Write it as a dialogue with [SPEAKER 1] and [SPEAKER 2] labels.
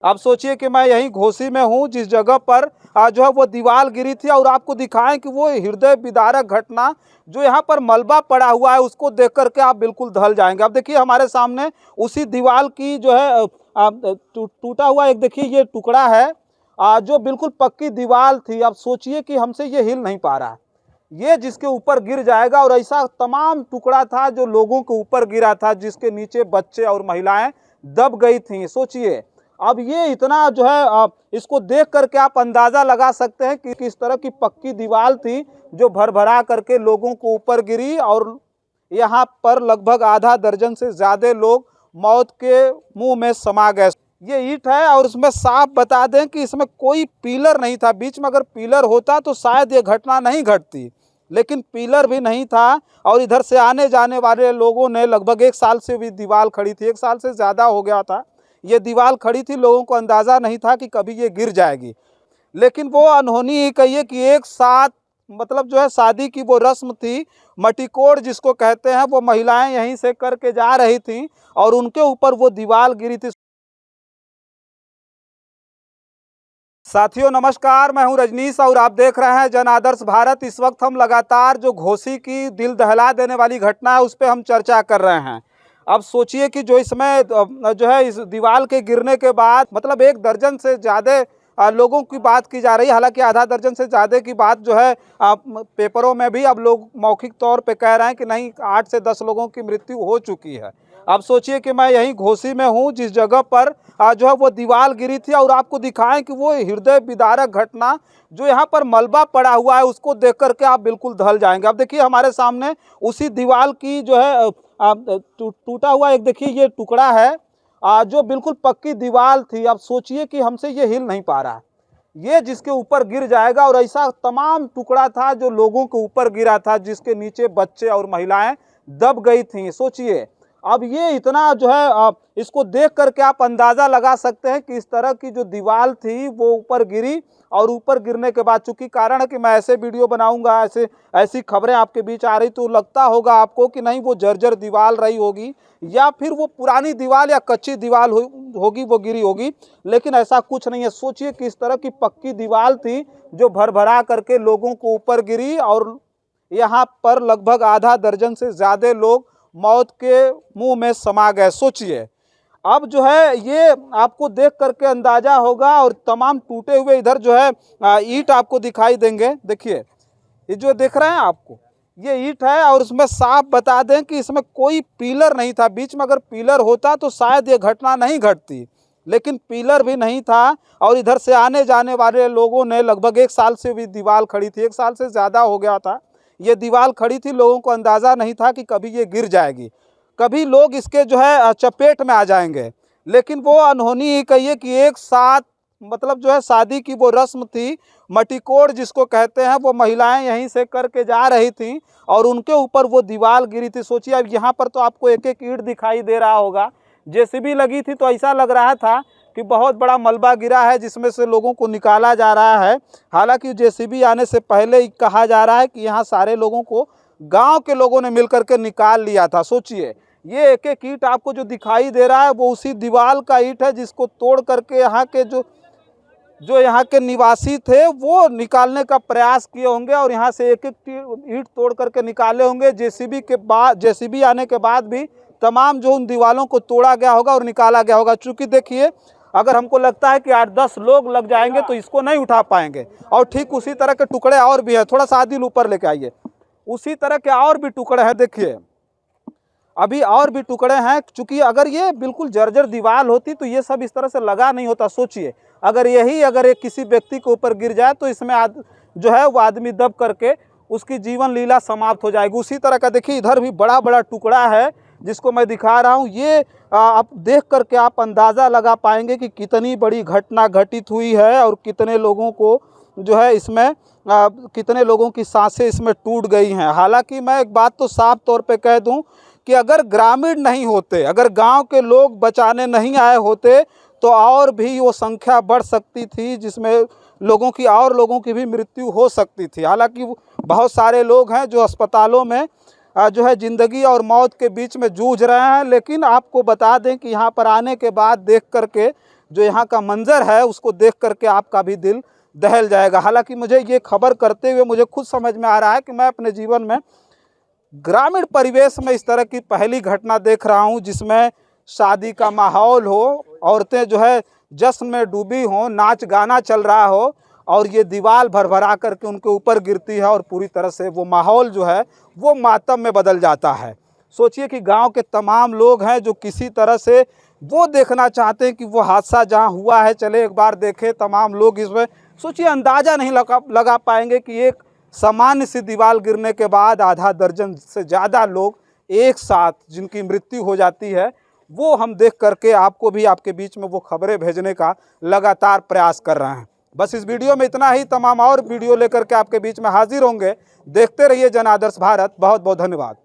[SPEAKER 1] आप सोचिए कि मैं यहीं घोसी में हूँ, जिस जगह पर जो है वो दीवार गिरी थी, और आपको दिखाएं कि वो हृदय विदारक घटना जो यहाँ पर मलबा पड़ा हुआ है, उसको देख करके आप बिल्कुल दहल जाएंगे। अब देखिए हमारे सामने उसी दीवार की जो है टूटा हुआ एक देखिए ये टुकड़ा है, जो बिल्कुल पक्की दीवार थी। अब सोचिए कि हमसे ये हिल नहीं पा रहा है, ये जिसके ऊपर गिर जाएगा। और ऐसा तमाम टुकड़ा था जो लोगों के ऊपर गिरा था, जिसके नीचे बच्चे और महिलाएं दब गई थी। सोचिए, अब ये इतना जो है इसको देख करके आप अंदाजा लगा सकते हैं कि किस तरह की पक्की दीवार थी जो भरभरा करके लोगों को ऊपर गिरी, और यहाँ पर लगभग आधा दर्जन से ज्यादा लोग मौत के मुंह में समा गए। ये ईंट है, और इसमें साफ बता दें कि इसमें कोई पिलर नहीं था। बीच में अगर पिलर होता तो शायद ये घटना नहीं घटती, लेकिन पिलर भी नहीं था। और इधर से आने जाने वाले लोगों ने लगभग 1 साल से भी दीवार खड़ी थी, 1 साल से ज़्यादा हो गया था ये दीवार खड़ी थी। लोगों को अंदाज़ा नहीं था कि कभी ये गिर जाएगी। लेकिन वो अनहोनी ही कहिए कि एक साथ मतलब जो है शादी की वो रस्म थी, मटिकोड़ जिसको कहते हैं, वो महिलाएं यहीं से करके जा रही थीं और उनके ऊपर वो दीवार गिरी थी। साथियों नमस्कार, मैं हूं रजनीश और आप देख रहे हैं जन आदर्श भारत। इस वक्त हम लगातार जो घोसी की दिल दहला देने वाली घटना है उस पर हम चर्चा कर रहे हैं। अब सोचिए कि जो इसमें जो है इस दीवार के गिरने के बाद मतलब 1 दर्जन से ज़्यादा लोगों की बात की जा रही है। हालांकि आधा दर्जन से ज़्यादा की बात जो है पेपरों में भी अब लोग मौखिक तौर पे कह रहे हैं कि नहीं 8 से 10 लोगों की मृत्यु हो चुकी है। अब सोचिए कि मैं यहीं घोसी में हूँ, जिस जगह पर जो है वो दीवार गिरी थी, और आपको दिखाएं कि वो हृदय विदारक घटना जो यहाँ पर मलबा पड़ा हुआ है, उसको देख करके आप बिल्कुल दहल जाएंगे। अब देखिए हमारे सामने उसी दीवार की जो है टूटा हुआ एक देखिए ये टुकड़ा है, जो बिल्कुल पक्की दीवार थी। अब सोचिए कि हमसे ये हिल नहीं पा रहा है, ये जिसके ऊपर गिर जाएगा। और ऐसा तमाम टुकड़ा था जो लोगों के ऊपर गिरा था, जिसके नीचे बच्चे और महिलाएं दब गई थीं। सोचिए, अब ये इतना जो है इसको देख करके आप अंदाज़ा लगा सकते हैं कि इस तरह की जो दीवार थी वो ऊपर गिरी, और ऊपर गिरने के बाद चूंकि कारण है कि मैं ऐसे वीडियो बनाऊंगा, ऐसी खबरें आपके बीच आ रही, तो लगता होगा आपको कि नहीं वो जर्जर दीवार रही होगी, या फिर वो पुरानी दीवार या कच्ची दीवार होगी वो गिरी होगी। लेकिन ऐसा कुछ नहीं है। सोचिए कि इस तरह की पक्की दीवार थी जो भरभरा करके लोगों को ऊपर गिरी, और यहाँ पर लगभग आधा दर्जन से ज़्यादा लोग मौत के मुंह में समा गए। सोचिए, अब जो है ये आपको देख करके अंदाजा होगा। और तमाम टूटे हुए इधर जो है ईंट आपको दिखाई देंगे। देखिए ये जो देख रहे हैं आपको, ये ईंट है, और इसमें साफ बता दें कि इसमें कोई पिलर नहीं था। बीच में अगर पिलर होता तो शायद ये घटना नहीं घटती, लेकिन पिलर भी नहीं था। और इधर से आने जाने वाले लोगों ने लगभग 1 साल से भी दीवार खड़ी थी, 1 साल से ज़्यादा हो गया था ये दीवार खड़ी थी। लोगों को अंदाज़ा नहीं था कि कभी ये गिर जाएगी, कभी लोग इसके जो है चपेट में आ जाएंगे। लेकिन वो अनहोनी ही कहिए कि एक साथ मतलब जो है शादी की वो रस्म थी, मटिकोड़ जिसको कहते हैं, वो महिलाएं यहीं से करके जा रही थीं और उनके ऊपर वो दीवार गिरी थी। सोचिए, अब यहाँ पर तो आपको एक एक ईंट दिखाई दे रहा होगा। जेसीबी लगी थी तो ऐसा लग रहा था कि बहुत बड़ा मलबा गिरा है जिसमें से लोगों को निकाला जा रहा है। हालांकि जेसीबी आने से पहले ही कहा जा रहा है कि यहाँ सारे लोगों को गांव के लोगों ने मिलकर के निकाल लिया था। सोचिए, ये एक एक ईंट आपको जो दिखाई दे रहा है वो उसी दीवार का ईंट है, जिसको तोड़ करके यहाँ के जो यहाँ के निवासी थे वो निकालने का प्रयास किए होंगे, और यहाँ से एक एक ईंट तोड़ करके निकाले होंगे। जेसीबी आने के बाद भी तमाम जो उन दीवारों को तोड़ा गया होगा और निकाला गया होगा। चूँकि देखिए, अगर हमको लगता है कि 8-10 लोग लग जाएंगे तो इसको नहीं उठा पाएंगे। और ठीक उसी तरह के टुकड़े और भी हैं, थोड़ा सा आदिल ऊपर लेके आइए, उसी तरह के और भी टुकड़े हैं। देखिए अभी और भी टुकड़े हैं। चूंकि अगर ये बिल्कुल जर्जर दीवार होती तो ये सब इस तरह से लगा नहीं होता। सोचिए, अगर एक किसी व्यक्ति के ऊपर गिर जाए तो इसमें जो है वो आदमी दब करके उसकी जीवन लीला समाप्त हो जाएगी। उसी तरह का देखिए इधर भी बड़ा बड़ा टुकड़ा है जिसको मैं दिखा रहा हूँ। ये आप देख करके आप अंदाज़ा लगा पाएंगे कि कितनी बड़ी घटना घटित हुई है, और कितने लोगों को जो है इसमें कितने लोगों की सांसें इसमें टूट गई हैं। हालांकि मैं एक बात तो साफ तौर पे कह दूं कि अगर ग्रामीण नहीं होते, अगर गांव के लोग बचाने नहीं आए होते तो और भी वो संख्या बढ़ सकती थी, जिसमें लोगों की भी मृत्यु हो सकती थी। हालांकि बहुत सारे लोग हैं जो अस्पतालों में जो है ज़िंदगी और मौत के बीच में जूझ रहे हैं। लेकिन आपको बता दें कि यहाँ पर आने के बाद देख करके जो यहाँ का मंजर है उसको देख करके आपका भी दिल दहल जाएगा। हालांकि मुझे ये खबर करते हुए मुझे खुद समझ में आ रहा है कि मैं अपने जीवन में ग्रामीण परिवेश में इस तरह की पहली घटना देख रहा हूँ जिसमें शादी का माहौल हो, औरतें जो है जश्न में डूबी हों, नाच गाना चल रहा हो और ये दीवार भरभरा करके उनके ऊपर गिरती है और पूरी तरह से वो माहौल जो है वो मातम में बदल जाता है। सोचिए कि गांव के तमाम लोग हैं जो किसी तरह से वो देखना चाहते हैं कि वो हादसा जहां हुआ है चले एक बार देखें। तमाम लोग इसमें सोचिए अंदाज़ा नहीं लगा पाएंगे कि एक सामान्य सी दीवार गिरने के बाद आधा दर्जन से ज़्यादा लोग एक साथ जिनकी मृत्यु हो जाती है, वो हम देख करके आपको भी आपके बीच में वो खबरें भेजने का लगातार प्रयास कर रहे हैं। बस इस वीडियो में इतना ही, तमाम और वीडियो लेकर के आपके बीच में हाजिर होंगे। देखते रहिए जन आदर्श भारत। बहुत बहुत धन्यवाद।